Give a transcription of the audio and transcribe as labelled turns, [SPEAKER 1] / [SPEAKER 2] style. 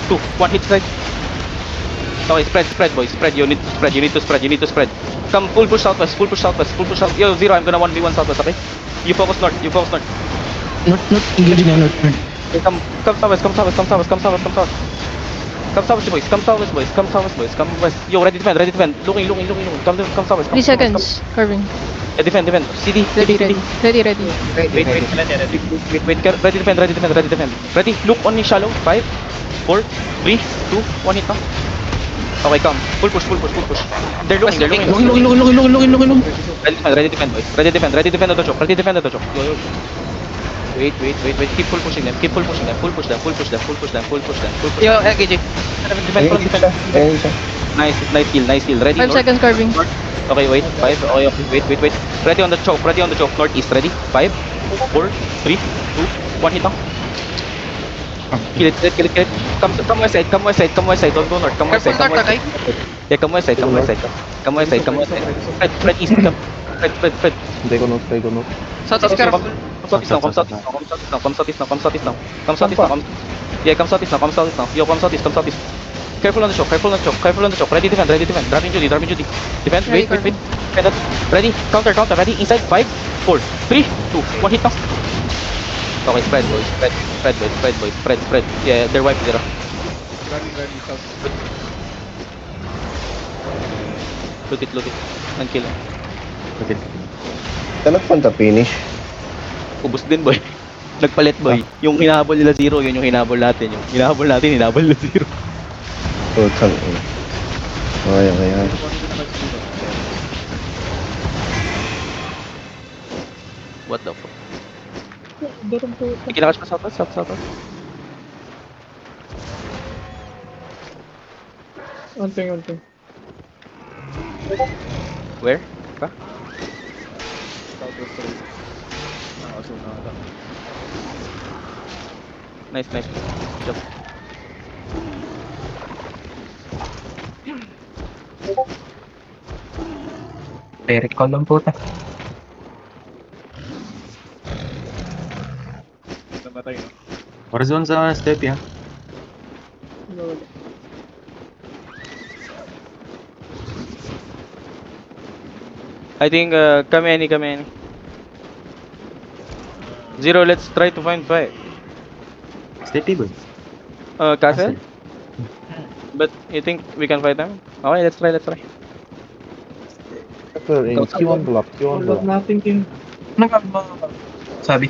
[SPEAKER 1] 2, 1 hit strike. Okay, spread boys, spread, you need to spread. Come, full push southwest, full push south. Yo, Zero, I'm gonna 1v1 southwest, okay? You focus north.
[SPEAKER 2] North, engaging na north.
[SPEAKER 1] Okay, come southwest. Come southwest, boys, come west. Yo, ready to defend. Looking. Come southwest.
[SPEAKER 3] 3 seconds. Carving.
[SPEAKER 1] Yeah, defend. CD.
[SPEAKER 3] Ready.
[SPEAKER 1] Wait. Ready to defend. Ready, look on me shallow. 5, 4, 3, 2, 1 hit now. Okay, come. Full push. They're looking.
[SPEAKER 2] Looking.
[SPEAKER 1] Ready to defend, boys. Ready to defend the choke. Yo. Wait. Keep full pushing them. Full push them.
[SPEAKER 4] Yo, KJ.
[SPEAKER 1] Defend. Nice heal. Ready,
[SPEAKER 3] 5
[SPEAKER 1] north.
[SPEAKER 3] seconds carving.
[SPEAKER 1] Okay, wait. 5. Okay, wait. Ready on the choke. Northeast. Ready? 5, 4, 3, 2, 1 hit now. Kill it. Come west side. Don't go north. Come west
[SPEAKER 4] Careful
[SPEAKER 1] side.
[SPEAKER 4] north, okay?
[SPEAKER 1] Yeah, come west side. Fred east. Fred.
[SPEAKER 2] They go north.
[SPEAKER 4] Southeast, careful.
[SPEAKER 1] Come southeast now. Yeah, come southeast now. Yo, come southeast. Careful on the choke. Ready, defend. Dropping Judy. Defend. Wait. Defend that. Ready. Counter. Ready. Inside. 5, 4, 3, 2, 1 hit now. Okay, spread, boys. Spread. Yeah, they're wiping it off. Loot it. And kill him.
[SPEAKER 2] Okay.
[SPEAKER 5] Saan nagpunta finish?
[SPEAKER 1] Ubus din, boy. Nagpalit, boy. Yung hinahabol nila Zero, yun yung hinahabol natin. Yung hinahabol nila Zero.
[SPEAKER 5] Oh, tang ina. Okay.
[SPEAKER 1] What the fuck? Kinakash pa south.
[SPEAKER 6] Unting.
[SPEAKER 1] Where? Ka?
[SPEAKER 6] Southwest Road.
[SPEAKER 1] Nice. Jump.
[SPEAKER 2] Direct call lang po ta.
[SPEAKER 6] Namatay na.
[SPEAKER 2] Horizon sa step ya.
[SPEAKER 1] I think, come any. Zero, let's try to find 5.
[SPEAKER 2] Step boy.
[SPEAKER 1] Castle? But you think we can fight them? Okay, let's try.
[SPEAKER 5] Q1 block.
[SPEAKER 6] Natin kin.
[SPEAKER 2] Sabi.